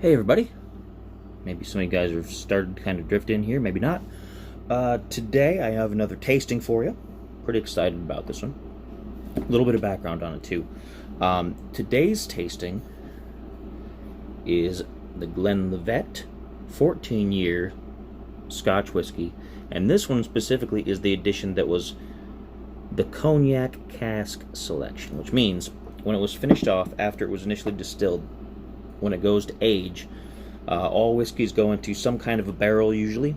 Hey everybody, maybe some of you guys have started to kind of drift in here, maybe not. Today I have another tasting for you. Pretty excited about this one. A little bit of background on it too. Today's tasting is the Glenlivet 14-year Scotch whiskey, and this one specifically is the edition that was the Cognac Cask selection, which means when it was finished off after it was initially distilled, when it goes to age, all whiskeys go into some kind of a barrel usually.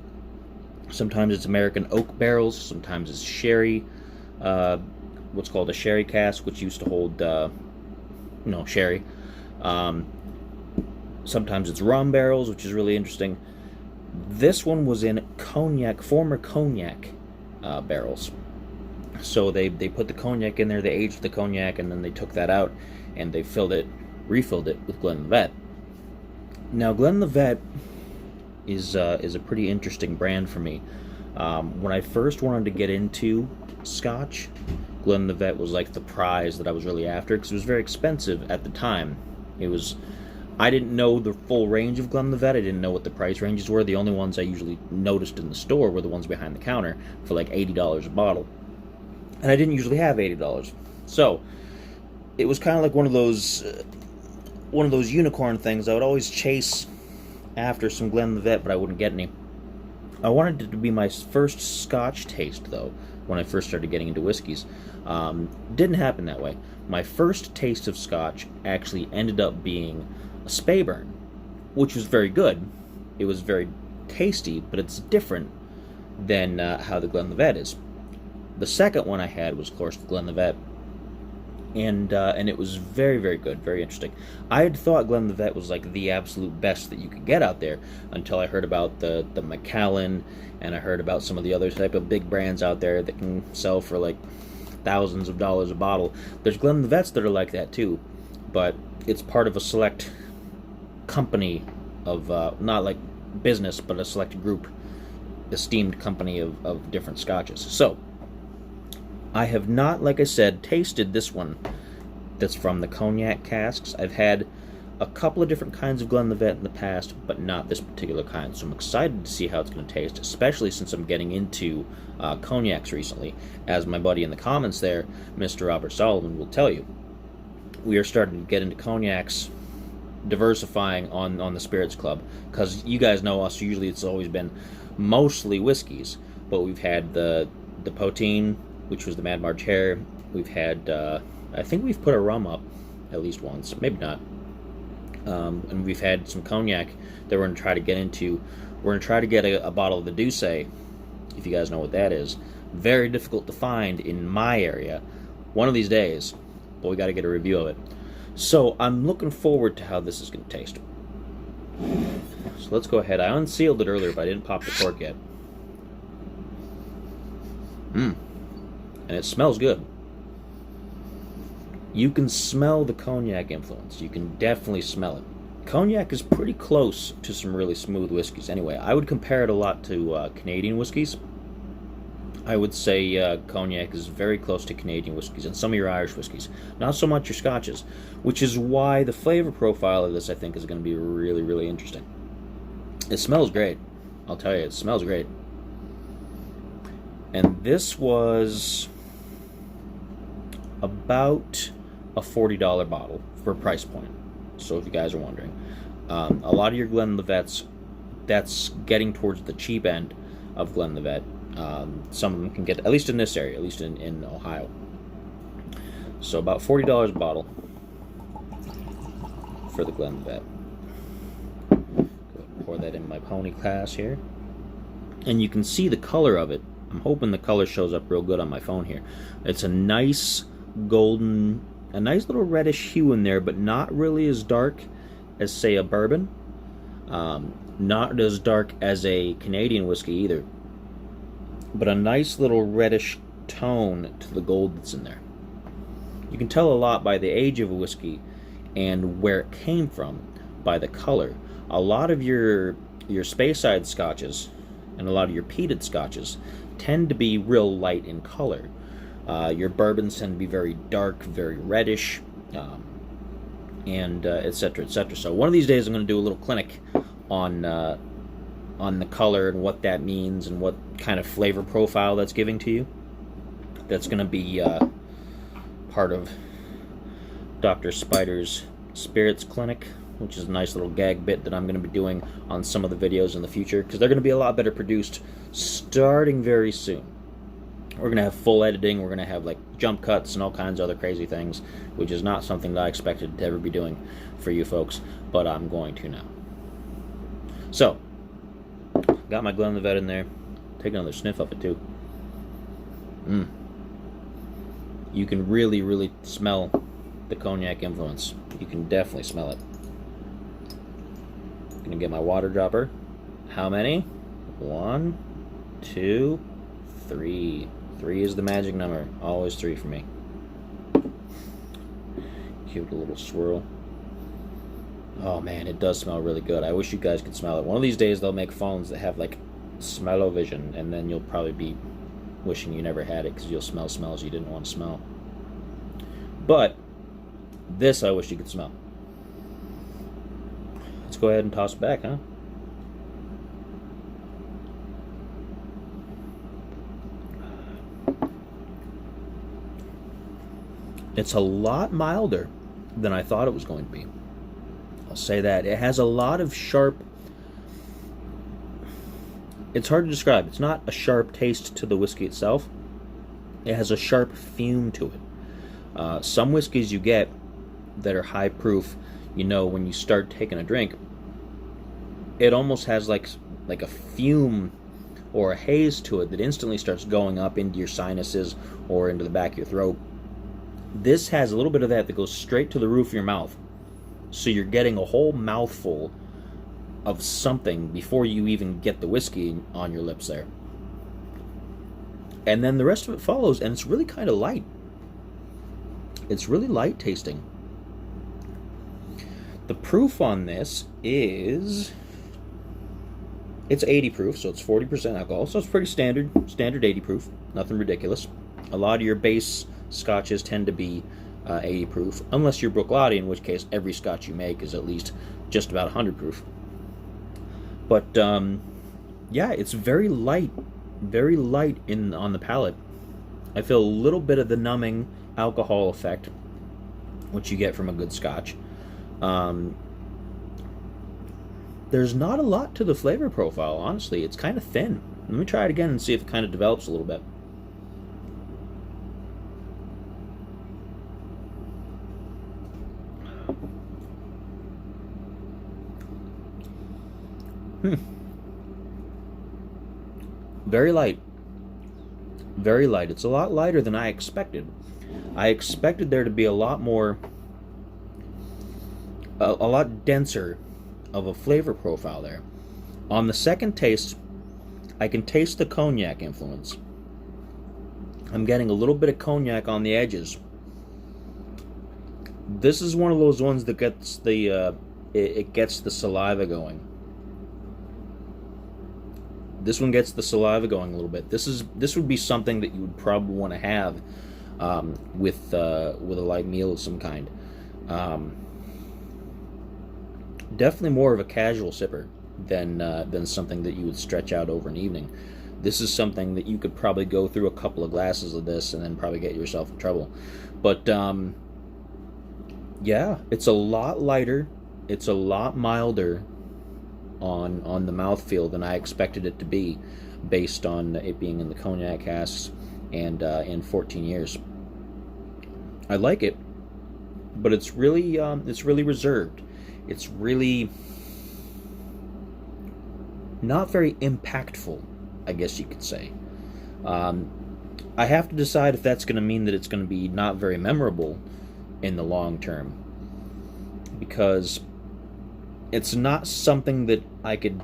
Sometimes it's American oak barrels, sometimes it's sherry, what's called a sherry cask, which used to hold, sherry. Sometimes it's rum barrels, which is really interesting. This one was in cognac, former cognac barrels. So they put the cognac in there, they aged the cognac, and then they took that out and they refilled it with Glenlivet. Now, Glenlivet is a pretty interesting brand for me. When I first wanted to get into Scotch, Glenlivet was like the prize that I was really after, because it was very expensive at the time. I didn't know the full range of Glenlivet. I didn't know what the price ranges were. The only ones I usually noticed in the store were the ones behind the counter for like $80 a bottle. And I didn't usually have $80. So it was kind of like one of those unicorn things. I would always chase after some Glenlivet, but I wouldn't get any. I wanted it to be my first Scotch taste, though, when I first started getting into whiskeys. Didn't happen that way. My first taste of Scotch actually ended up being a Speyburn, which was very good. It was very tasty, but it's different than how the Glenlivet is. The second one I had was, of course, the Glenlivet, and it was very, very good, very interesting. I had thought Glenlivet was like the absolute best that you could get out there until I heard about the Macallan, and I heard about some of the other type of big brands out there that can sell for like thousands of dollars a bottle. There's Glenlivets that are like that too, but it's part of a select company of, not like business, but a select group, esteemed company of different scotches. So I have not, like I said, tasted this one that's from the Cognac casks. I've had a couple of different kinds of Glenlivet in the past, but not this particular kind. So I'm excited to see how it's going to taste, especially since I'm getting into cognacs recently. As my buddy in the comments there, Mr. Robert Solomon, will tell you, we are starting to get into cognacs, diversifying on the Spirits Club, because you guys know us, usually it's always been mostly whiskeys, but we've had the Poteen, which was the Mad March Hare. We've had, I think we've put a rum up at least once, maybe not. And we've had some cognac that we're going to try to get into. We're going to try to get a bottle of the Douce, if you guys know what that is. Very difficult to find in my area. One of these days, but we got to get a review of it. So I'm looking forward to how this is going to taste. So let's go ahead. I unsealed it earlier, but I didn't pop the cork yet. And it smells good. You can smell the cognac influence. You can definitely smell it. Cognac is pretty close to some really smooth whiskeys. Anyway, I would compare it a lot to Canadian whiskeys. I would say cognac is very close to Canadian whiskeys and some of your Irish whiskeys. Not so much your Scotches, which is why the flavor profile of this, I think, is going to be really, really interesting. It smells great. I'll tell you, it smells great. And this was about a $40 bottle for price point. So if you guys are wondering, a lot of your Glenlivets, that's getting towards the cheap end of Glenlivet. Some of them can get, at least in this area, at least in Ohio. So about $40 a bottle for the Glenlivet. Go ahead and pour that in my pony glass here. And you can see the color of it. I'm hoping the color shows up real good on my phone here. It's a nice golden, a nice little reddish hue in there, but not really as dark as, say, a bourbon. Not as dark as a Canadian whiskey either. But a nice little reddish tone to the gold that's in there. You can tell a lot by the age of a whiskey and where it came from by the color. A lot of your Speyside scotches and a lot of your peated scotches tend to be real light in color. Your bourbons tend to be very dark, very reddish. and etc., etc. So one of these days I'm going to do a little clinic on the color and what that means and what kind of flavor profile that's giving to you. That's going to be part of Dr. Spider's Spirits Clinic, which is a nice little gag bit that I'm going to be doing on some of the videos in the future, because they're going to be a lot better produced starting very soon. We're going to have full editing, we're going to have like jump cuts and all kinds of other crazy things, which is not something that I expected to ever be doing for you folks, but I'm going to now. So, got my Glenlivet in there. Take another sniff of it too. You can really, really smell the cognac influence. You can definitely smell it. I'm gonna get my water dropper. How many? 1, 2, 3. 3 is the magic number. Always 3 for me. Give it a little swirl. Oh man, it does smell really good. I wish you guys could smell it. One of these days they'll make phones that have like smell-o-vision, and then you'll probably be wishing you never had it because you'll smell smells you didn't want to smell. But this I wish you could smell. Let's go ahead and toss it back, huh? It's a lot milder than I thought it was going to be. I'll say that. It has a lot of sharp... It's hard to describe. It's not a sharp taste to the whiskey itself. It has a sharp fume to it. Some whiskeys you get that are high proof, you know, when you start taking a drink, it almost has like a fume or a haze to it that instantly starts going up into your sinuses or into the back of your throat. This has a little bit of that goes straight to the roof of your mouth. So you're getting a whole mouthful of something before you even get the whiskey on your lips there. And then the rest of it follows, and it's really kind of light. It's really light tasting. The proof on this is... It's 80 proof, so it's 40% alcohol, so it's pretty standard 80 proof, nothing ridiculous. A lot of your base scotches tend to be 80 proof, unless you're Bruichladdich, in which case every scotch you make is at least just about 100 proof. But yeah, it's very light on the palate. I feel a little bit of the numbing alcohol effect, which you get from a good scotch. There's not a lot to the flavor profile, honestly. It's kind of thin. Let me try it again and see if it kind of develops a little bit. Very light. Very light. It's a lot lighter than I expected. I expected there to be a lot more, a lot denser of a flavor profile there. On the second taste, I can taste the cognac influence. I'm getting a little bit of cognac on the edges. This is one of those ones that gets the it gets the saliva going. This one gets the saliva going a little bit. This would be something that you would probably want to have with a light meal of some kind. Definitely more of a casual sipper than something that you would stretch out over an evening. This is something that you could probably go through a couple of glasses of this and then probably get yourself in trouble. But yeah, it's a lot lighter. It's a lot milder on the mouthfeel than I expected it to be, based on it being in the cognac casks and in 14 years. I like it, but it's really reserved. It's really not very impactful, I guess you could say. I have to decide if that's going to mean that it's going to be not very memorable in the long term, because it's not something that I could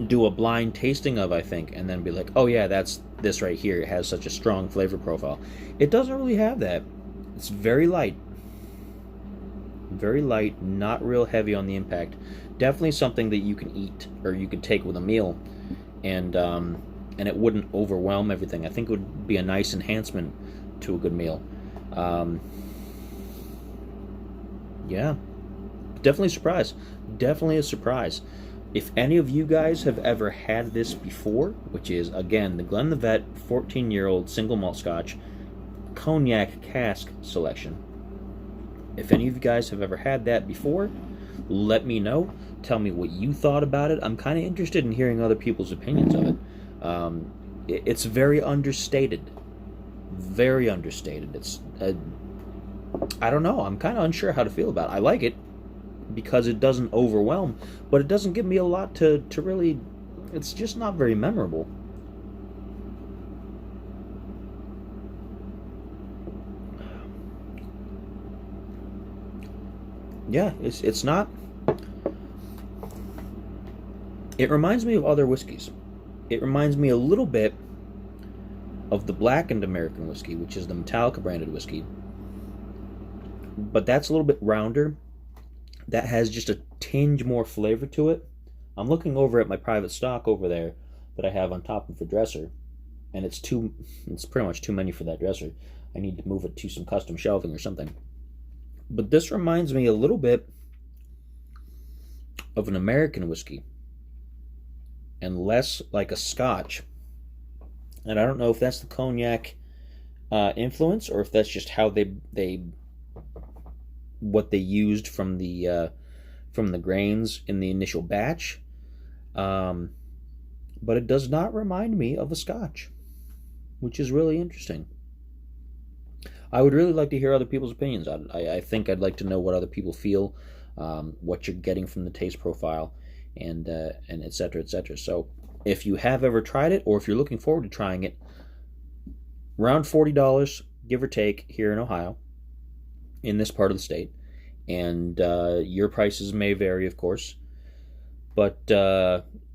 do a blind tasting of, I think, and then be like, oh yeah, that's this right here. It has such a strong flavor profile. It doesn't really have that. It's very light. Very light, not real heavy on the impact. Definitely something that you can eat, or you could take with a meal, and it wouldn't overwhelm everything. I think it would be a nice enhancement to a good meal. Yeah, definitely a surprise. Definitely a surprise. If any of you guys have ever had this before, which is, again, the Glenlivet 14-year-old single malt scotch Cognac cask selection. If any of you guys have ever had that before, let me know. Tell me what you thought about it. I'm kind of interested in hearing other people's opinions of it. It's very understated. Very understated. I don't know. I'm kind of unsure how to feel about it. I like it because it doesn't overwhelm, but it doesn't give me a lot to really. It's just not very memorable. Yeah, it's not. It reminds me of other whiskeys. It reminds me a little bit of the blackened American whiskey, which is the Metallica branded whiskey. But that's a little bit rounder. That has just a tinge more flavor to it. I'm looking over at my private stock over there that I have on top of the dresser, and it's pretty much too many for that dresser. I need to move it to some custom shelving or something. But this reminds me a little bit of an American whiskey and less like a scotch. And I don't know if that's the cognac influence or if that's just how they what they used from the grains in the initial batch. But it does not remind me of a scotch, which is really interesting. I would really like to hear other people's opinions on it. I think I'd like to know what other people feel, what you're getting from the taste profile, and et cetera, et cetera. So if you have ever tried it, or if you're looking forward to trying it, around $40, give or take, here in Ohio, in this part of the state. And your prices may vary, of course. But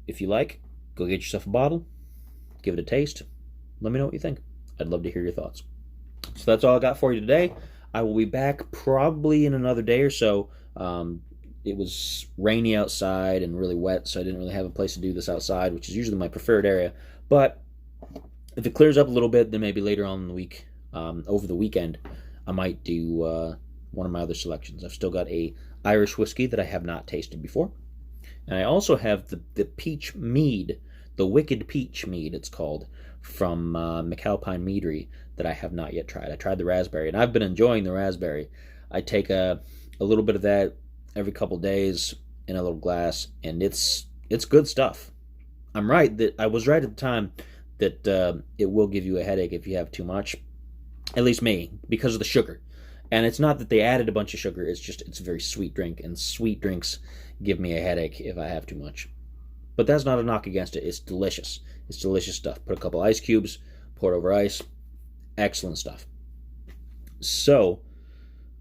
if you like, go get yourself a bottle, give it a taste, let me know what you think. I'd love to hear your thoughts. So that's all I got for you today. I will be back probably in another day or so. It was rainy outside and really wet, so I didn't really have a place to do this outside, which is usually my preferred area. But if it clears up a little bit, then maybe later on in the week, over the weekend, I might do one of my other selections. I've still got a Irish whiskey that I have not tasted before. And I also have the peach mead, the Wicked Peach Mead, it's called, from McAlpine Meadery, that I have not yet tried. I tried the raspberry, and I've been enjoying the raspberry. I take a little bit of that every couple days in a little glass, and it's good stuff. I was right at the time that it will give you a headache if you have too much. At least me, because of the sugar. And it's not that they added a bunch of sugar, it's a very sweet drink, and sweet drinks give me a headache if I have too much. But that's not a knock against it. It's delicious. It's delicious stuff. Put a couple ice cubes, pour it over ice. Excellent stuff. So,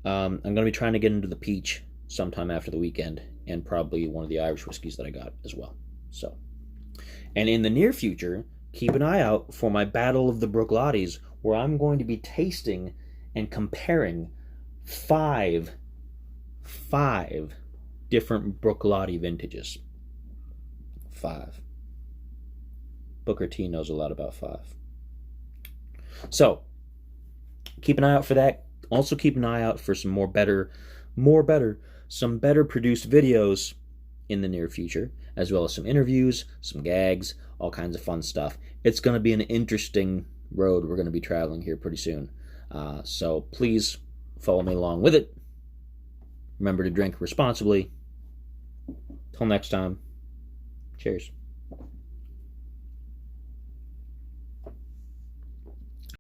I'm going to be trying to get into the peach sometime after the weekend, and probably one of the Irish whiskeys that I got as well. So, and in the near future, keep an eye out for my Battle of the Bruichladdich, where I'm going to be tasting and comparing five different Bruichladdich vintages. 5. Booker T knows a lot about 5. So, keep an eye out for that. Also keep an eye out for some better produced videos in the near future, as well as some interviews, some gags, all kinds of fun stuff. It's going to be an interesting road we're going to be traveling here pretty soon. So please follow me along with it. Remember to drink responsibly. Till next time, cheers.